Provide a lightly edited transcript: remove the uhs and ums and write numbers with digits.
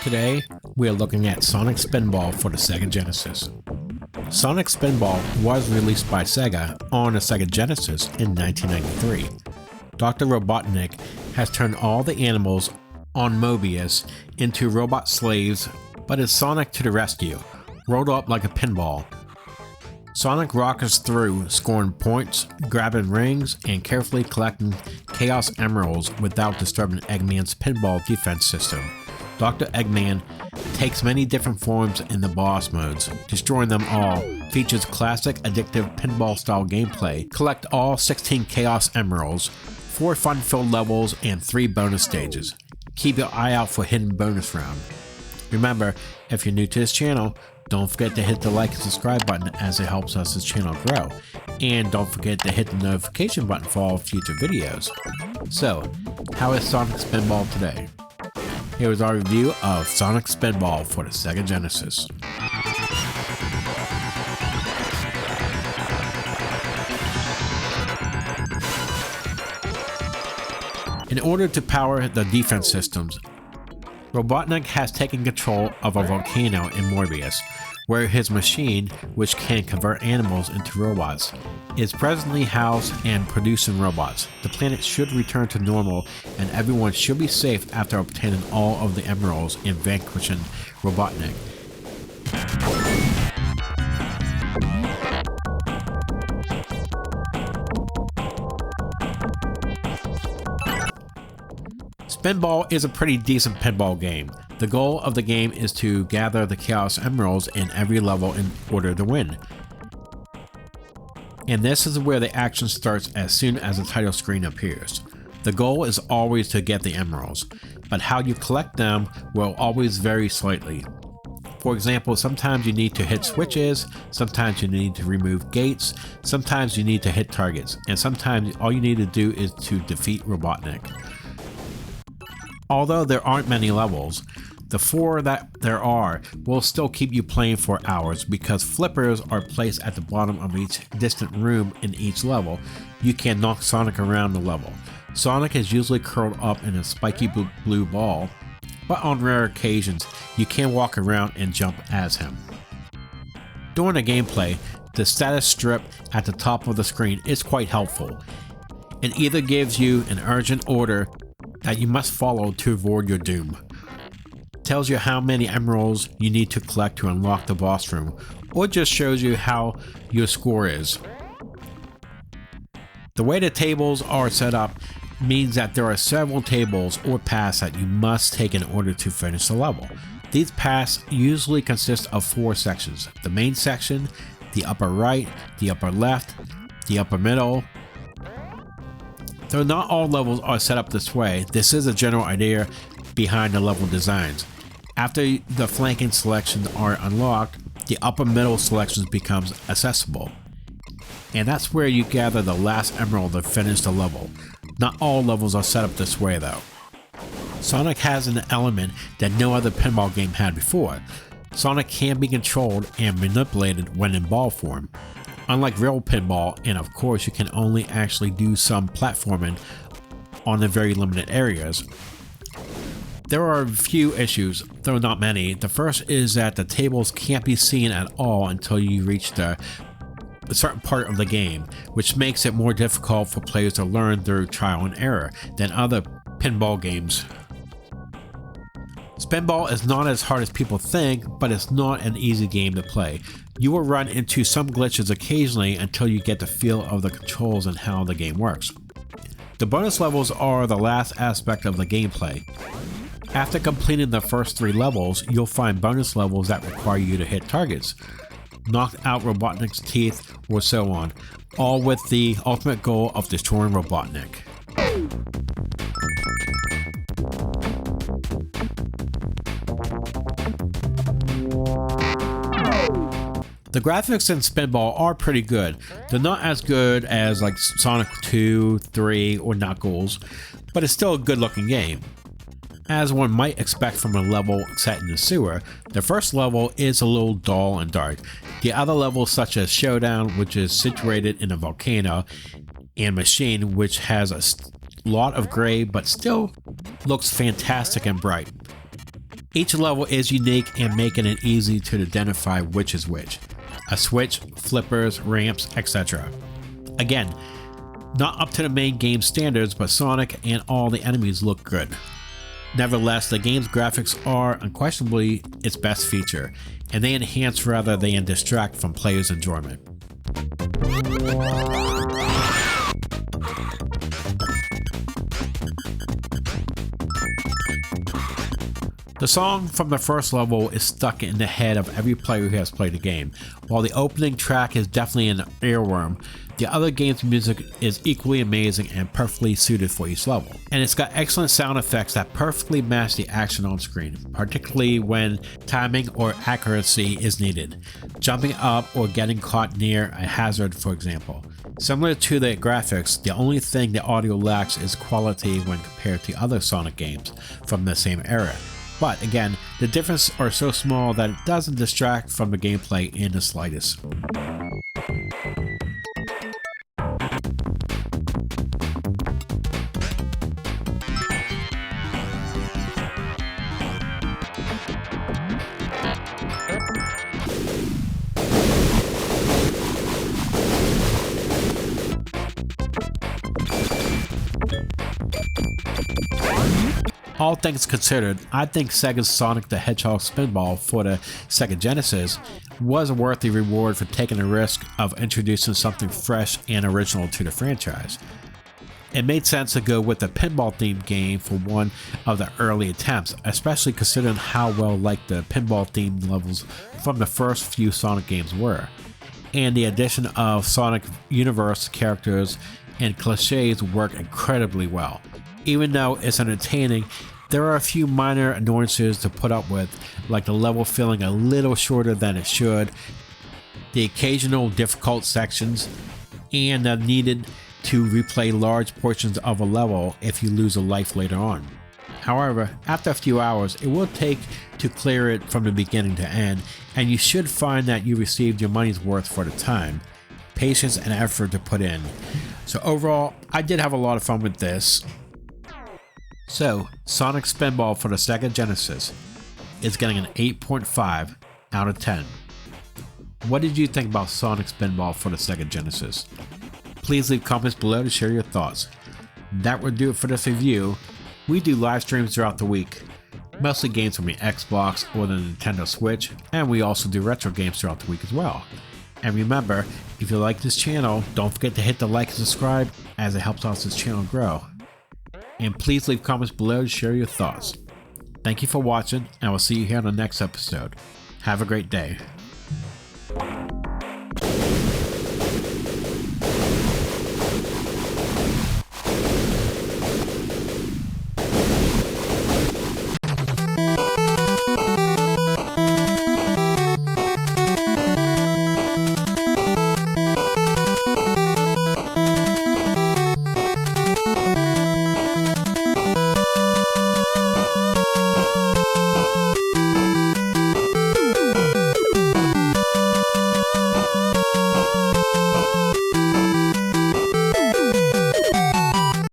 Today, we are looking at Sonic Spinball for the SEGA Genesis. Sonic Spinball was released by SEGA on the SEGA Genesis in 1993. Dr. Robotnik has turned all the animals on Mobius into robot slaves, but is Sonic to the rescue, rolled up like a pinball. Sonic rockets through, scoring points, grabbing rings, and carefully collecting Chaos Emeralds without disturbing Eggman's pinball defense system. Dr. Eggman takes many different forms in the boss modes. Destroying them all features classic addictive pinball-style gameplay. Collect all 16 Chaos Emeralds, 4 fun-filled levels, and 3 bonus stages. Keep your eye out for hidden bonus round. Remember, if you're new to this channel, don't forget to hit the like and subscribe button as it helps us this channel grow. And don't forget to hit the notification button for all future videos. So, how is Sonic Spinball today? Here is our review of Sonic Spinball for the SEGA Genesis. In order to power the defense systems, Robotnik has taken control of a volcano in Morbius, where his machine, which can convert animals into robots, is presently housed and producing robots. The planet should return to normal and everyone should be safe after obtaining all of the emeralds and vanquishing Robotnik. Spinball is a pretty decent pinball game. The goal of the game is to gather the Chaos Emeralds in every level in order to win. And this is where the action starts as soon as the title screen appears. The goal is always to get the emeralds, but how you collect them will always vary slightly. For example, sometimes you need to hit switches, sometimes you need to remove gates, sometimes you need to hit targets, and sometimes all you need to do is to defeat Robotnik. Although there aren't many levels, the 4 that there are will still keep you playing for hours because flippers are placed at the bottom of each distant room in each level. You can knock Sonic around the level. Sonic is usually curled up in a spiky blue ball, but on rare occasions you can walk around and jump as him. During the gameplay, the status strip at the top of the screen is quite helpful. It either gives you an urgent order that you must follow to avoid your doom, tells you how many emeralds you need to collect to unlock the boss room, or just shows you how your score is. The way the tables are set up means that there are several tables or paths that you must take in order to finish the level. These paths usually consist of 4 sections: the main section, the upper right, the upper left, the upper middle. Though not all levels are set up this way, this is a general idea behind the level designs. After the flanking selections are unlocked, the upper middle selections becomes accessible. And that's where you gather the last emerald to finish the level. Not all levels are set up this way though. Sonic has an element that no other pinball game had before. Sonic can be controlled and manipulated when in ball form. Unlike real pinball, and of course you can only actually do some platforming on the very limited areas. There are a few issues, though not many. The first is that the tables can't be seen at all until you reach a certain part of the game, which makes it more difficult for players to learn through trial and error than other pinball games. Spinball is not as hard as people think, but it's not an easy game to play. You will run into some glitches occasionally until you get the feel of the controls and how the game works. The bonus levels are the last aspect of the gameplay. After completing the first 3 levels, you'll find bonus levels that require you to hit targets, knock out Robotnik's teeth, or so on, all with the ultimate goal of destroying Robotnik. The graphics in Spinball are pretty good. They're not as good as like Sonic 2, 3, or Knuckles, but it's still a good looking game. As one might expect from a level set in the sewer, the first level is a little dull and dark. The other levels such as Showdown, which is situated in a volcano, and Machine, which has a lot of gray but still looks fantastic and bright. Each level is unique and making it easy to identify which is which. A switch, flippers, ramps, etc. Again, not up to the main game standards, but Sonic and all the enemies look good. Nevertheless, the game's graphics are unquestionably its best feature, and they enhance rather than distract from players' enjoyment. The song from the first level is stuck in the head of every player who has played the game. While the opening track is definitely an earworm, the other game's music is equally amazing and perfectly suited for each level. And it's got excellent sound effects that perfectly match the action on screen, particularly when timing or accuracy is needed. Jumping up or getting caught near a hazard, for example. Similar to the graphics, the only thing the audio lacks is quality when compared to other Sonic games from the same era. But again, the differences are so small that it doesn't distract from the gameplay in the slightest. All things considered, I think Sega's Sonic the Hedgehog Spinball for the SEGA Genesis was a worthy reward for taking the risk of introducing something fresh and original to the franchise. It made sense to go with a pinball-themed game for one of the early attempts, especially considering how well liked the pinball-themed levels from the first few Sonic games were. And the addition of Sonic Universe characters and cliches work incredibly well. Even though it's entertaining, there are a few minor annoyances to put up with, like the level feeling a little shorter than it should, the occasional difficult sections, and the needed to replay large portions of a level if you lose a life later on. However, after a few hours, it will take to clear it from the beginning to end, and you should find that you received your money's worth for the time, patience, and effort to put in. So overall, I did have a lot of fun with this. So, Sonic Spinball for the SEGA Genesis is getting an 8.5 out of 10. What did you think about Sonic Spinball for the SEGA Genesis? Please leave comments below to share your thoughts. That would do it for this review. We do live streams throughout the week, mostly games from the Xbox or the Nintendo Switch, and we also do retro games throughout the week as well. And remember, if you like this channel, don't forget to hit the like and subscribe, as it helps out this channel grow. And please leave comments below to share your thoughts. Thank you for watching, and we'll see you here on the next episode. Have a great day.